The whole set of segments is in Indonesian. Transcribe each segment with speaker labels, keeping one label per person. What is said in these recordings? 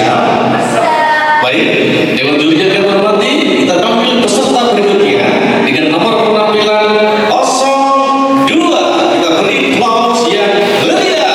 Speaker 1: Siap? Baik, Dewan Juri yang kami hormati, kita tampil peserta berikutnya dengan nomor penampilan 02. Kita beri aplaus yang meriah.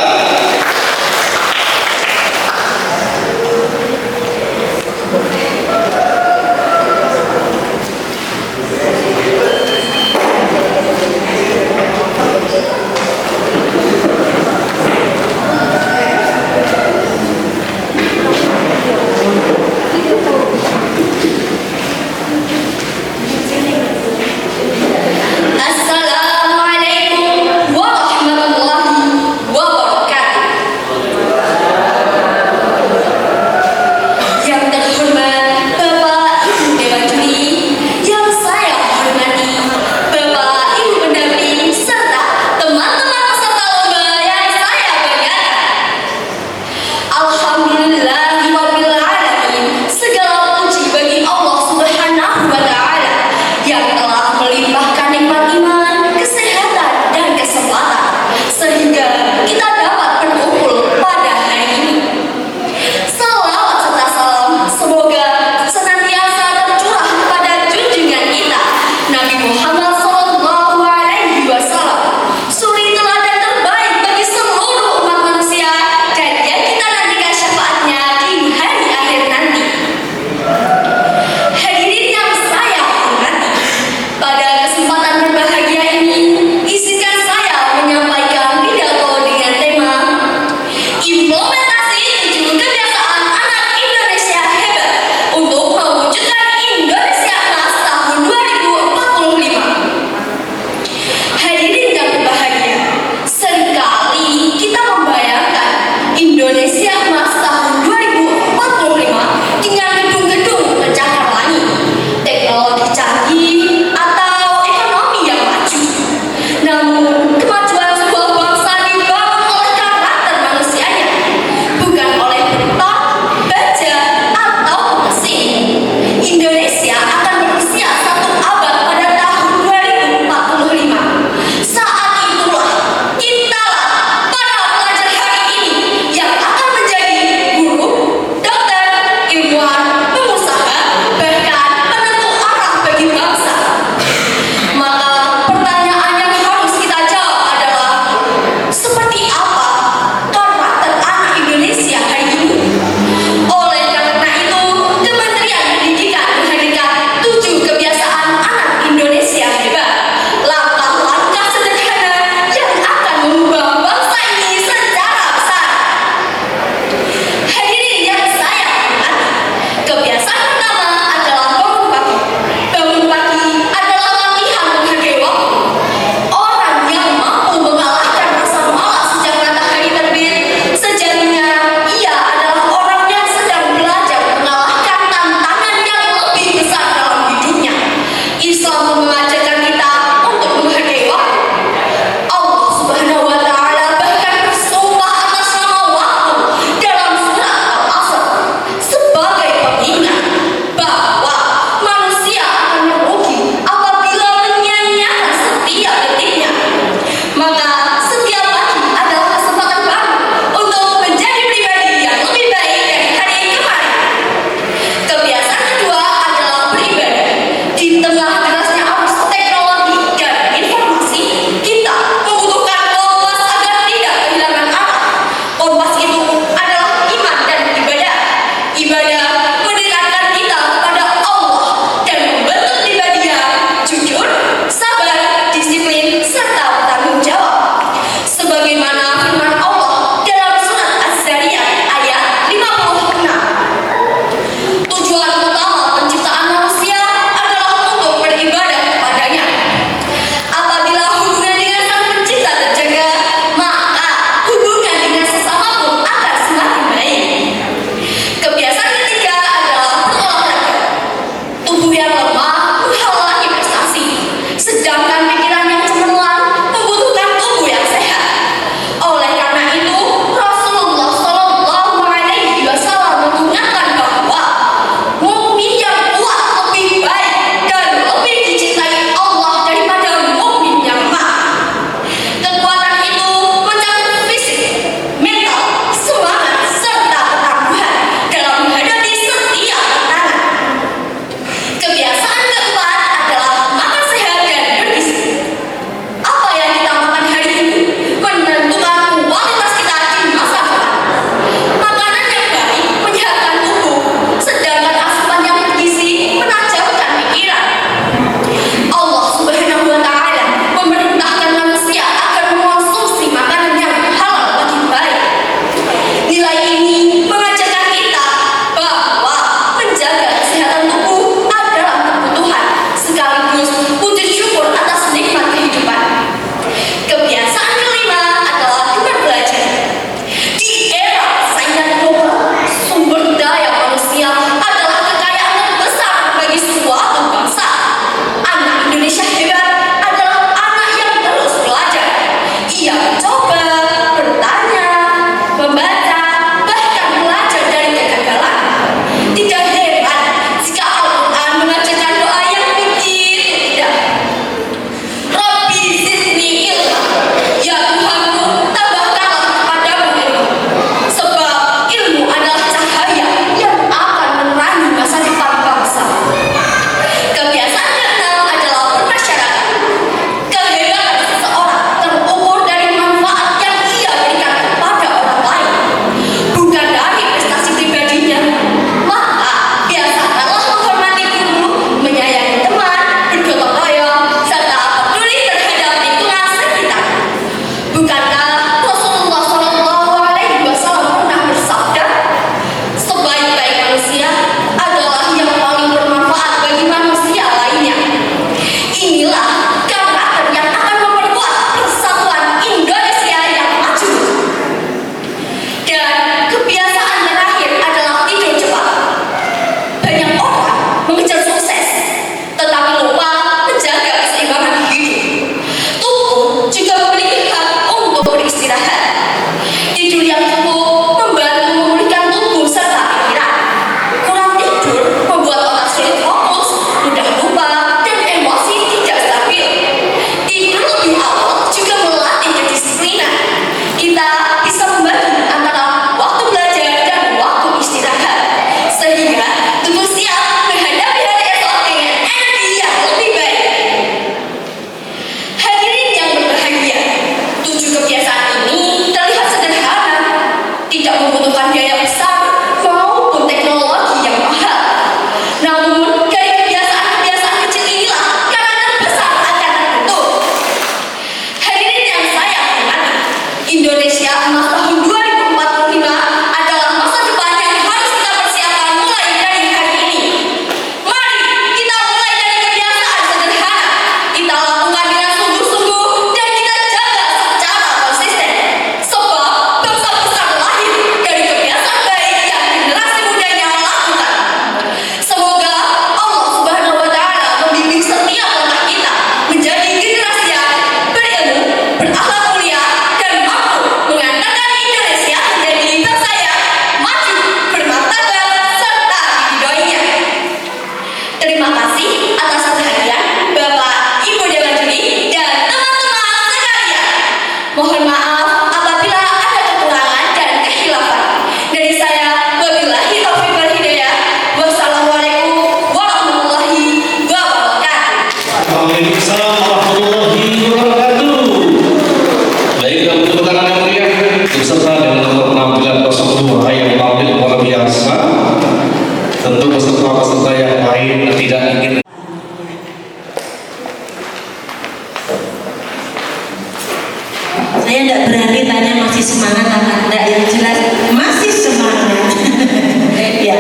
Speaker 1: untuk peserta-peserta yang lain tidak ingin.
Speaker 2: Saya tidak berani tanya masih semangat apa enggak, yang jelas masih semangat. Ya.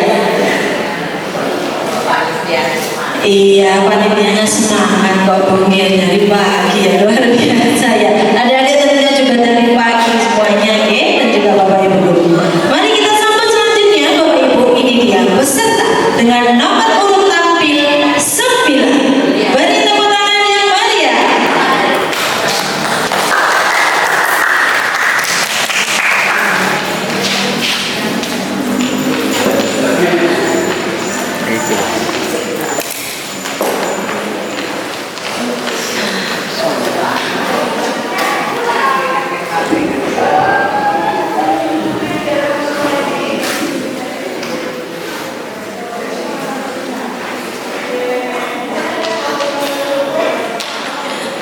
Speaker 2: Iya, panitianya semangat kok mungkin dari pagi ya, luar biasa ya. Adik-adik tentunya juga dari pagi semuanya ya, dan juga Bapak Ibu guru. Mari kita sambut selanjutnya Bapak Ibu, ini dia peserta dengan nomor urut tampil 9. Beri tepuk tangan yang meriah.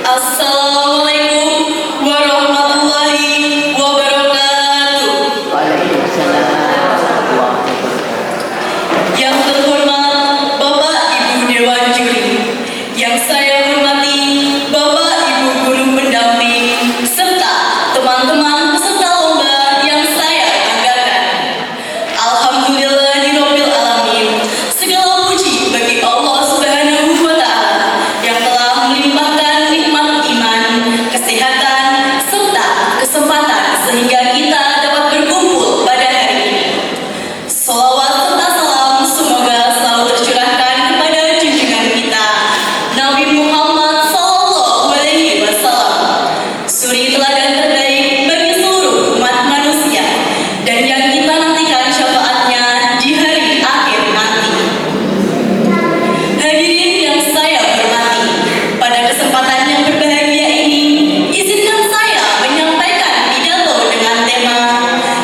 Speaker 3: Assalamualaikum warahmatullahi wabarakatuh. Yang terhormat Bapak Ibu Dewan Juri, yang saya hormati Bapak Ibu guru pendamping, serta teman-teman peserta lomba yang saya banggakan. Alhamdulillahirabbil alamin. Segala puji bagi Allah Subhanahu wa taala yang telah melimpahkan nikmat iman, kesehatan, serta kesempatan sehingga kita dapat berkumpul pada hari ini. Sholawat serta salam semoga selalu tercurahkan kepada junjungan kita Nabi Muhammad SAW, suri teladan terbaik bagi seluruh umat manusia, dan yang kita nantikan syafaatnya di hari akhir nanti. Hadirin yang saya hormati, pada kesempatan yang berbahagia ini, izinkan saya menyampaikan pidato dengan tema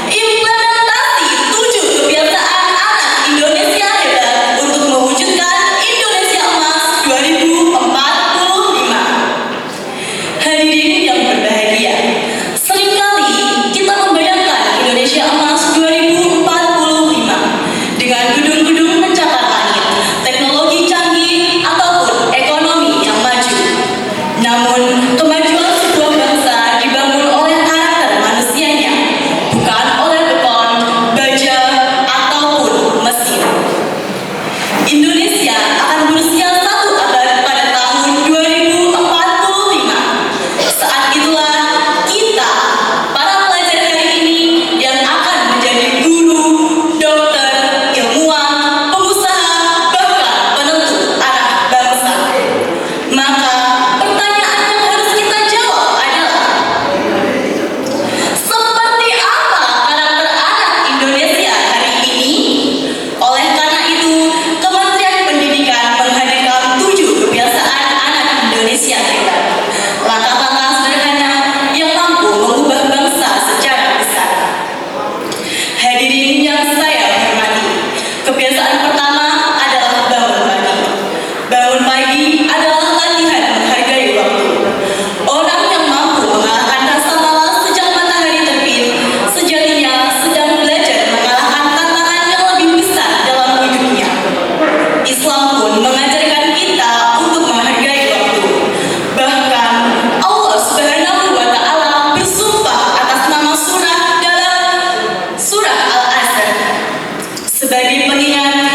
Speaker 3: implementasi 7 kebiasaan anak Indonesia hebat untuk mewujudkan Indonesia Emas 2045. Hadirin yang berbahagia, seringkali kita membayangkan Indonesia Emas 2045 dengan gedung-gedung pencakar langit, teknologi canggih, ataupun ekonomi yang maju. Namun, kemajuan sebuah bangsa dibangun oleh karakter manusianya, bukan oleh beton, baja, ataupun mesin. Indonesia akan berusia 1 abad pada tahun 2045. Saat itulah kita, para pelajar hari ini, yang akan menjadi guru, dokter, ilmuwan, pengusaha, bahkan penentu arah bangsa. Maka pertanyaan yang harus kita jawab adalah, seperti apa karakter anak Indonesia hari ini? Oleh karena itu, Kementerian Pendidikan menghadirkan 7 kebiasaan anak Indonesia hebat. Langkah-langkah sederhana yang mampu mengubah bangsa secara besar. Hadirin yang saya hormati, kebiasaan pertama adalah bangun pagi. Bangun pagi adalah latihan menghargai waktu. Orang yang mampu mengalahkan rasa malas sejak matahari terbit, sejatinya sedang belajar mengalahkan tantangan yang lebih besar dalam hidupnya. Islam pun mengajarkan kita untuk menghargai waktu. Bahkan Allah Subhanahu wa taala bersumpah atas nama surah dalam surah Al-Asr sebagai pengingat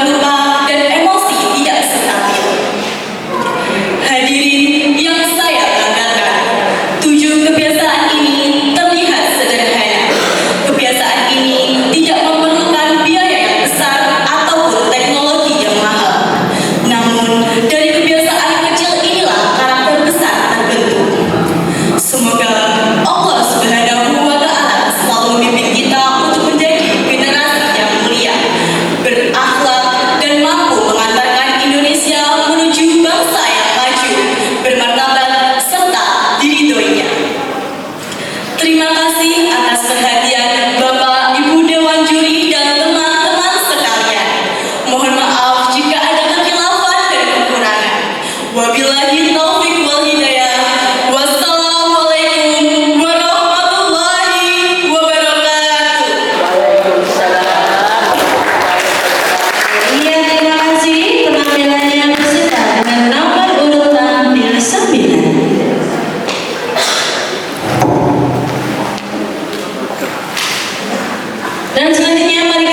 Speaker 3: luka dan emosi tidak stabil. Hadirin yang saya banggakan, 7 kebiasaan ini terlihat sederhana. Kebiasaan ini tidak memerlukan biaya yang besar ataupun teknologi yang mahal. Namun, dari kebiasaan kecil inilah karakter besar terbentuk. Semoga Allah Subhanahu wa Ta'ala selalu membimbing kita untuk menjadi generasi yang mulia, berakhlak, dan mampu mengantarkan Indonesia menuju bangsa yang maju, bermartabat, serta diridhoinya. Terima kasih atas perhatian Bapak, Ibu Dewan Juri, dan teman-teman sekalian. Mohon maaf jika ada kekhilafan dan kekurangan. Wabillahi taufiq wal hidayah. Wassalamualaikum warahmatullahi wabarakatuh.
Speaker 2: Iya, terima kasih. Penampilannya peserta dengan nomor urut tampil 9. Dan selanjutnya mari